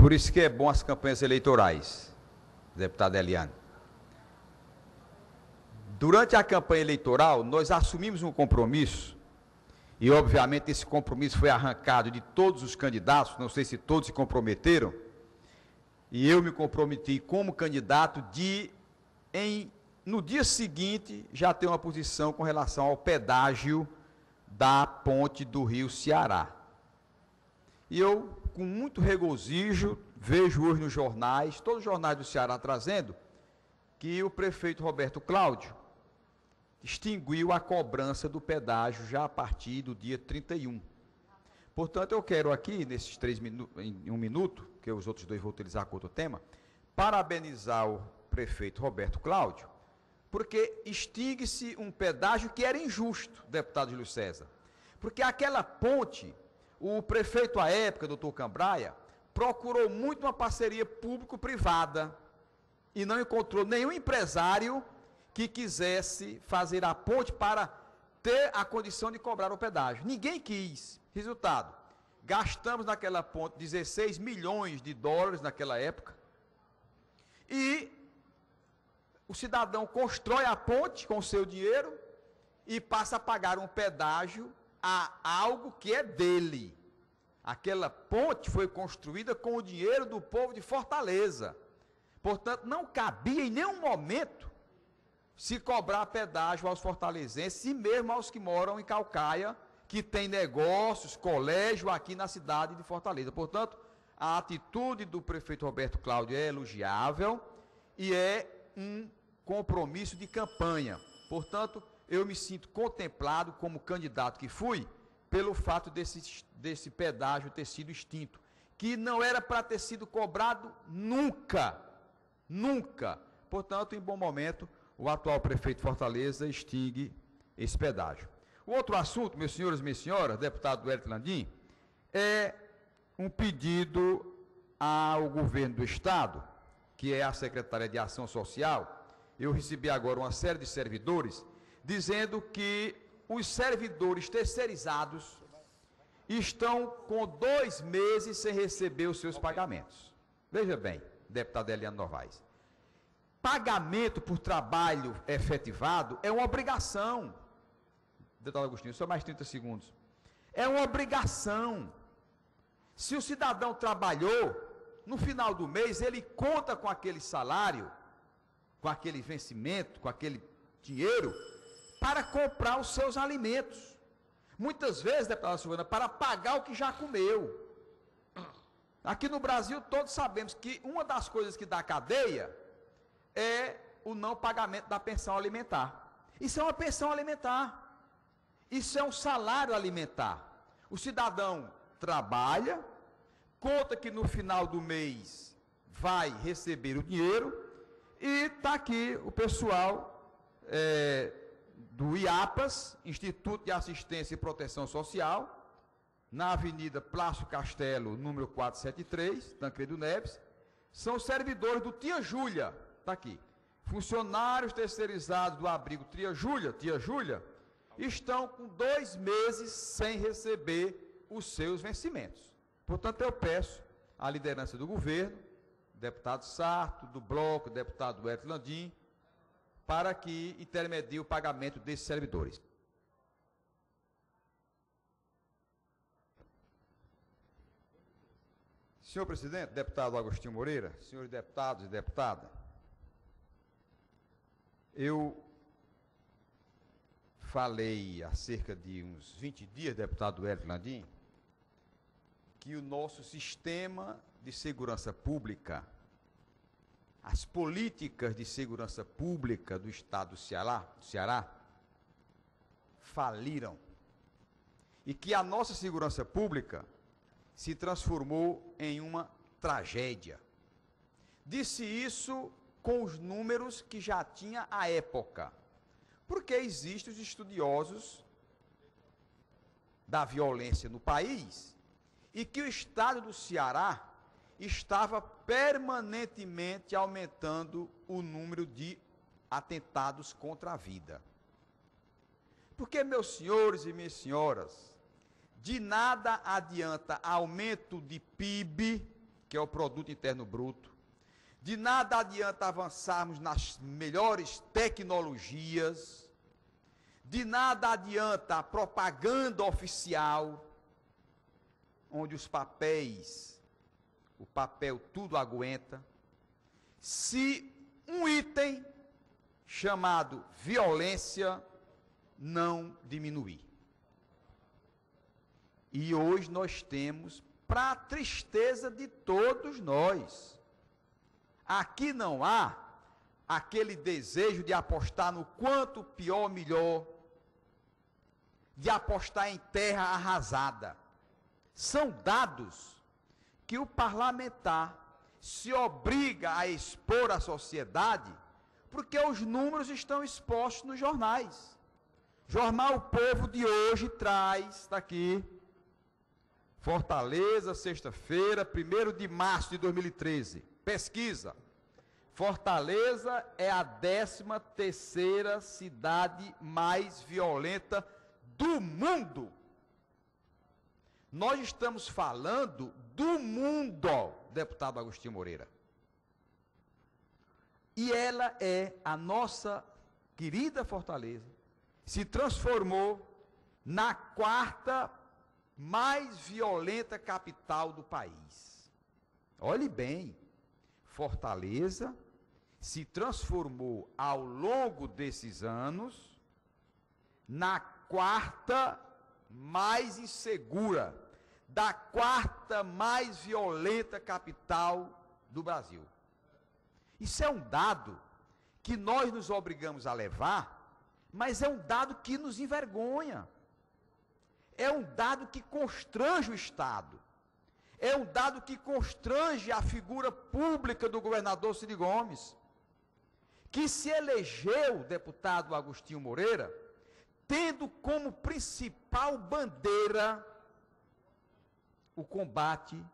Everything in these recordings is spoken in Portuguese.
Por isso que é bom as campanhas eleitorais, deputado Eliane. Durante a campanha eleitoral, nós assumimos um compromisso, e obviamente esse compromisso foi arrancado de todos os candidatos, não sei se todos se comprometeram, e eu me comprometi como candidato no dia seguinte, já ter uma posição com relação ao pedágio da ponte do Rio Ceará. E eu, com muito regozijo, vejo hoje nos jornais, todos os jornais do Ceará trazendo, que o prefeito Roberto Cláudio extinguiu a cobrança do pedágio já a partir do dia 31. Portanto, eu quero aqui, nesses 3 minutos, em 1 minuto, que os outros 2 vou utilizar com outro tema, parabenizar o prefeito Roberto Cláudio, porque extingue-se um pedágio que era injusto, deputado Júlio César. Porque aquela ponte, o prefeito à época, doutor Cambraia, procurou muito uma parceria público-privada e não encontrou nenhum empresário que quisesse fazer a ponte para ter a condição de cobrar o pedágio. Ninguém quis. Resultado, gastamos naquela ponte 16 milhões de dólares naquela época e o cidadão constrói a ponte com o seu dinheiro e passa a pagar um pedágio a algo que é dele. Aquela ponte foi construída com o dinheiro do povo de Fortaleza. Portanto, não cabia em nenhum momento se cobrar pedágio aos fortalezenses e mesmo aos que moram em Caucaia, que tem negócios, colégio aqui na cidade de Fortaleza. Portanto, a atitude do prefeito Roberto Cláudio é elogiável e é um compromisso de campanha. Portanto, eu me sinto contemplado como candidato que fui, pelo fato desse pedágio ter sido extinto, que não era para ter sido cobrado nunca, nunca. Portanto, em bom momento, o atual prefeito de Fortaleza extingue esse pedágio. O outro assunto, meus senhores e minhas senhoras, deputado Wellington Landim, é um pedido ao governo do Estado, que é a Secretaria de Ação Social. Eu recebi agora uma série de servidores, dizendo que os servidores terceirizados estão com 2 meses sem receber os seus pagamentos. Veja bem, deputado Eliane Novaes, pagamento por trabalho efetivado é uma obrigação. Deputado Agostinho, só mais 30 segundos. É uma obrigação. Se o cidadão trabalhou, no final do mês, ele conta com aquele salário, com aquele vencimento, com aquele dinheiro, para comprar os seus alimentos. Muitas vezes, deputada Silvana, para pagar o que já comeu. Aqui no Brasil, todos sabemos que uma das coisas que dá cadeia é o não pagamento da pensão alimentar. Isso é uma pensão alimentar. Isso é um salário alimentar. O cidadão trabalha, conta que no final do mês vai receber o dinheiro e está aqui o pessoal do IAPAS, Instituto de Assistência e Proteção Social, na Avenida Plácio Castelo, número 473, Tancredo Neves, são servidores do Tia Júlia, está aqui, funcionários terceirizados do abrigo Tia Júlia, estão com 2 meses sem receber os seus vencimentos. Portanto, eu peço à liderança do governo, deputado Sarto, do Bloco, deputado Wellington Landim, para que intermedie o pagamento desses servidores. Senhor presidente, deputado Agostinho Moreira, senhores deputados e deputadas, eu falei há cerca de uns 20 dias, deputado Wellington Landim, que o nosso sistema de segurança pública, as políticas de segurança pública do Estado do Ceará, faliram. E que a nossa segurança pública se transformou em uma tragédia. Disse isso com os números que já tinha à época. Porque existem os estudiosos da violência no país e que o Estado do Ceará estava permanentemente aumentando o número de atentados contra a vida. Porque, meus senhores e minhas senhoras, de nada adianta aumento de PIB que é o produto interno bruto. De nada adianta avançarmos nas melhores tecnologias, de nada adianta a propaganda oficial, onde os papéis, o papel tudo aguenta, se um item chamado violência não diminuir. E hoje nós temos, para a tristeza de todos nós, aqui não há aquele desejo de apostar no quanto pior, melhor, de apostar em terra arrasada. São dados que o parlamentar se obriga a expor à sociedade, porque os números estão expostos nos jornais. Jornal O Povo de hoje traz, está aqui, Fortaleza, sexta-feira, 1º de março de 2013. Pesquisa. Fortaleza é a 13ª cidade mais violenta do mundo. Nós estamos falando do mundo, deputado Agostinho Moreira. E ela é, a nossa querida Fortaleza, se transformou na 4ª mais violenta capital do país. Olhe bem, Fortaleza se transformou ao longo desses anos na 4ª mais insegura, da 4ª mais violenta capital do Brasil. Isso é um dado que nós nos obrigamos a levar, mas é um dado que nos envergonha. É um dado que constrange o Estado. É um dado que constrange a figura pública do governador Cid Gomes, que se elegeu deputado Agostinho Moreira, tendo como principal bandeira o combate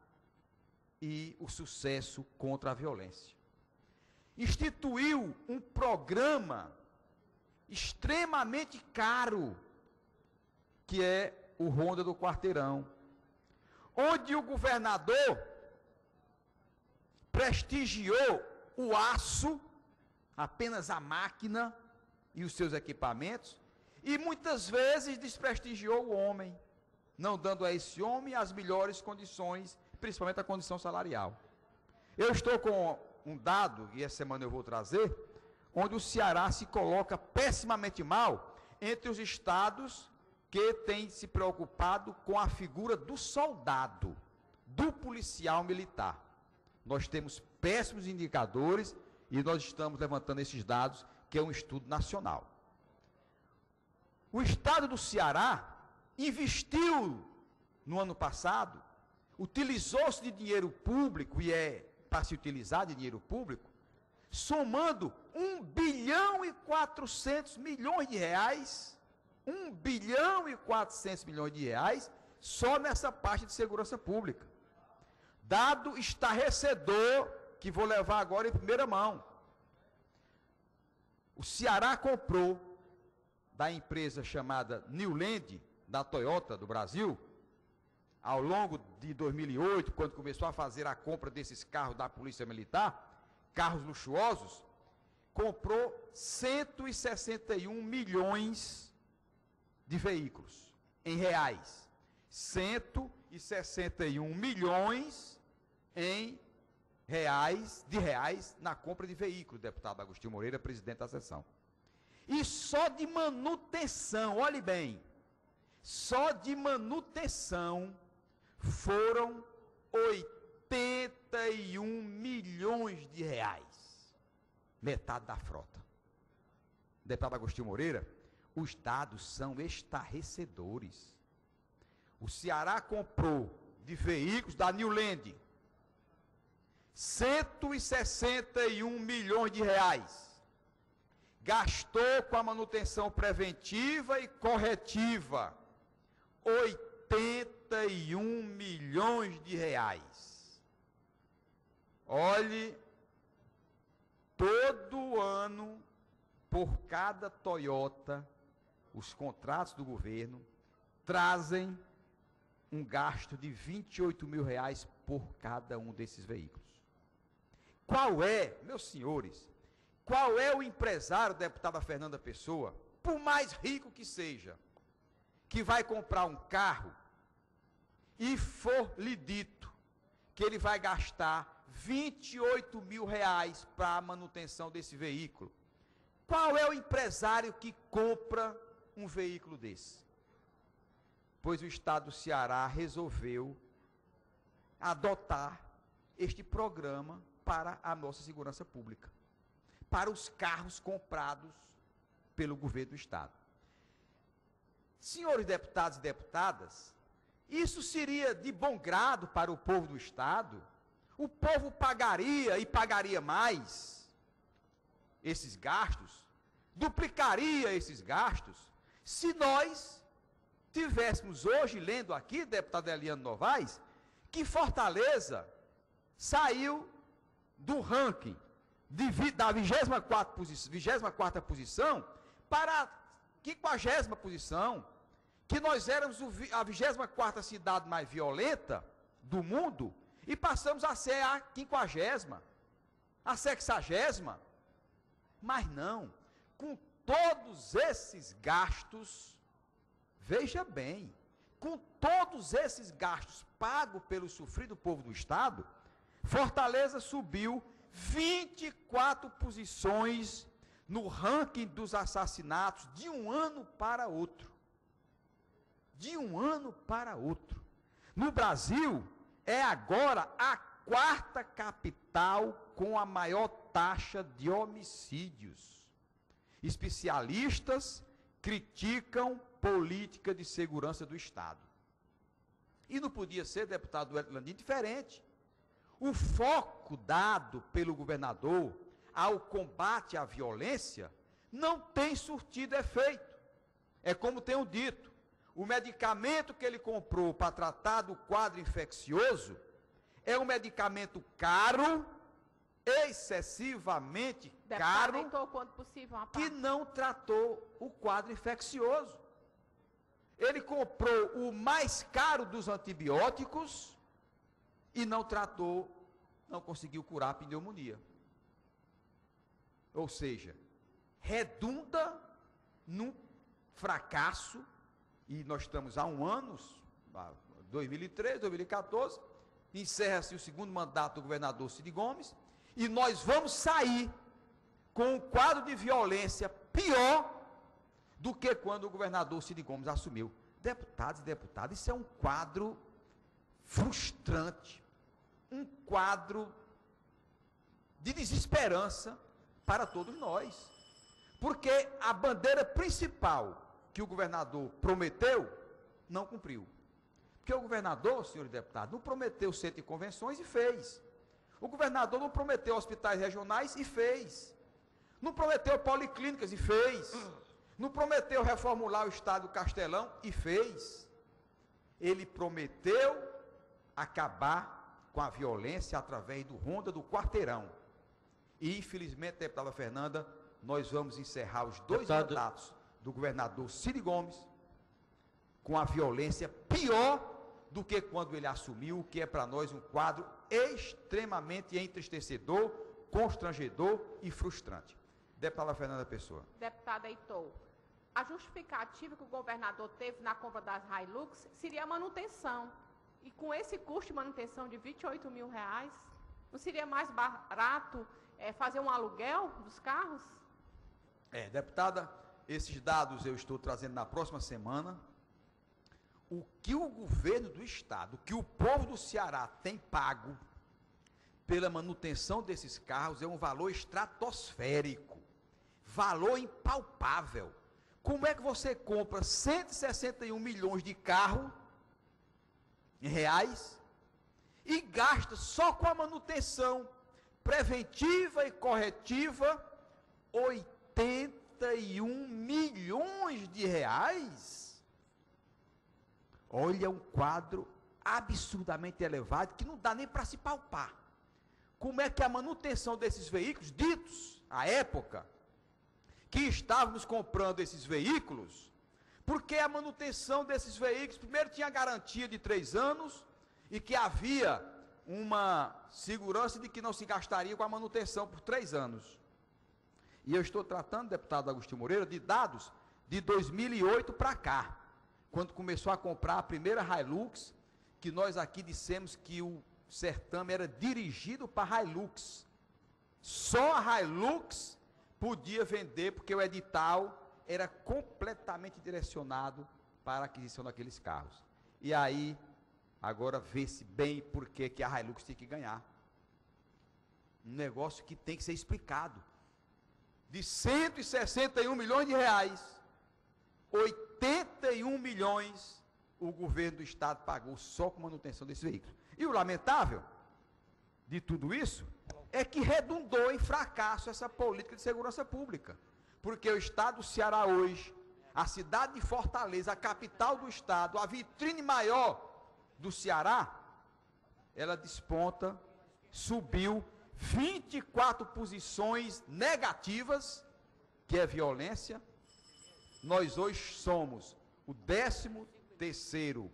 e o sucesso contra a violência. Instituiu um programa extremamente caro, que é o Ronda do Quarteirão, onde o governador prestigiou o aço, apenas a máquina e os seus equipamentos, e muitas vezes desprestigiou o homem, não dando a esse homem as melhores condições, principalmente a condição salarial. Eu estou com um dado, e essa semana eu vou trazer, onde o Ceará se coloca pessimamente mal entre os estados que têm se preocupado com a figura do soldado, do policial militar. Nós temos péssimos indicadores e nós estamos levantando esses dados, que é um estudo nacional. O estado do Ceará investiu no ano passado, utilizou-se de dinheiro público, e é para se utilizar de dinheiro público, somando 1 bilhão e 400 milhões de reais, 1 bilhão e 400 milhões de reais, só nessa parte de segurança pública. Dado estarrecedor, que vou levar agora em primeira mão. O Ceará comprou da empresa chamada Newland, da Toyota do Brasil, ao longo de 2008, quando começou a fazer a compra desses carros da Polícia Militar, carros luxuosos, comprou 161 milhões de veículos, em reais. 161 milhões em reais, de reais, na compra de veículos, deputado Agostinho Moreira, presidente da sessão. E só de manutenção, olhe bem, só de manutenção foram 81 milhões de reais, metade da frota. Deputado Agostinho Moreira, os dados são estarrecedores. O Ceará comprou de veículos da Newland 161 milhões de reais. Gastou com a manutenção preventiva e corretiva 81 milhões de reais. Olhe, todo ano, por cada Toyota, os contratos do governo trazem um gasto de R$ 28.000 por cada um desses veículos. Qual é, meus senhores, qual é o empresário, deputada Fernanda Pessoa, por mais rico que seja, que vai comprar um carro e for lhe dito que ele vai gastar R$ 28.000 para a manutenção desse veículo? Qual é o empresário que compra um veículo desse? Pois o Estado do Ceará resolveu adotar este programa para a nossa segurança pública, para os carros comprados pelo governo do Estado. Senhores deputados e deputadas, isso seria de bom grado para o povo do Estado? O povo pagaria e pagaria mais esses gastos, duplicaria esses gastos, se nós tivéssemos hoje, lendo aqui, deputado Eliano Novaes, que Fortaleza saiu do ranking da 24ª posição para a 50ª posição, que nós éramos a 24ª cidade mais violenta do mundo, e passamos a ser a 50ª, a 60ª. Mas não, com todos esses gastos, veja bem, com todos esses gastos pagos pelo sofrido povo do Estado, Fortaleza subiu 24 posições no ranking dos assassinatos de um ano para outro. De um ano para outro. No Brasil, é agora a 4ª capital com a maior taxa de homicídios. Especialistas criticam política de segurança do Estado. E não podia ser, deputado Hélio Landim, diferente. O foco dado pelo governador ao combate à violência não tem surtido efeito. É como tenho dito, o medicamento que ele comprou para tratar do quadro infeccioso é um medicamento caro, excessivamente caro, quanto possível, que não tratou o quadro infeccioso. Ele comprou o mais caro dos antibióticos e não tratou, não conseguiu curar a pneumonia. Ou seja, redunda num fracasso, e nós estamos há um ano, 2013, 2014, encerra-se o segundo mandato do governador Cid Gomes, e nós vamos sair com um quadro de violência pior do que quando o governador Cid Gomes assumiu. Deputados e deputadas, isso é um quadro frustrante, um quadro de desesperança para todos nós, porque a bandeira principal que o governador prometeu, não cumpriu. Porque o governador, senhores deputados, não prometeu centro de convenções e fez. O governador não prometeu hospitais regionais e fez. Não prometeu policlínicas e fez. Não prometeu reformular o estado do Castelão e fez. Ele prometeu acabar com a violência através do Ronda do Quarteirão. E, infelizmente, deputada Fernanda, nós vamos encerrar os dois mandatos do governador Cid Gomes com a violência pior do que quando ele assumiu, o que é para nós um quadro extremamente entristecedor, constrangedor e frustrante. Deputada Fernanda Pessoa. Deputada Heitor, a justificativa que o governador teve na compra das Hilux seria a manutenção. E com esse custo de manutenção de R$ 28.000, não seria mais barato fazer um aluguel dos carros? Deputada, esses dados eu estou trazendo na próxima semana. O que o governo do Estado, o que o povo do Ceará tem pago pela manutenção desses carros é um valor estratosférico, valor impalpável. Como é que você compra 161 milhões de carro em reais e gasta só com a manutenção preventiva e corretiva 81 milhões de reais? Olha, um quadro absurdamente elevado que não dá nem para se palpar. Como é que a manutenção desses veículos, ditos à época, que estávamos comprando esses veículos Porque a manutenção desses veículos, primeiro tinha garantia de 3 anos, e que havia uma segurança de que não se gastaria com a manutenção por 3 anos. E eu estou tratando, deputado Agostinho Moreira, de dados de 2008 para cá, quando começou a comprar a primeira Hilux, que nós aqui dissemos que o certame era dirigido para a Hilux. Só a Hilux podia vender, porque o edital era completamente direcionado para a aquisição daqueles carros. E aí, agora vê-se bem por que a Hilux tem que ganhar. Um negócio que tem que ser explicado. De 161 milhões de reais, 81 milhões o governo do estado pagou só com manutenção desse veículo. E o lamentável de tudo isso é que redundou em fracasso essa política de segurança pública. Porque o estado do Ceará hoje, a cidade de Fortaleza, a capital do estado, a vitrine maior do Ceará, ela desponta, subiu 24 posições negativas, que é violência. Nós hoje somos o 13º,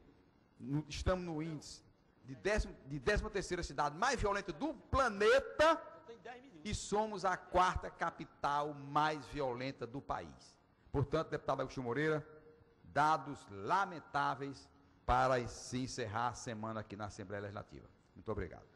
estamos no índice de 13ª cidade mais violenta do planeta, e somos a 4ª capital mais violenta do país. Portanto, deputado Agostinho Moreira, dados lamentáveis para se encerrar a semana aqui na Assembleia Legislativa. Muito obrigado.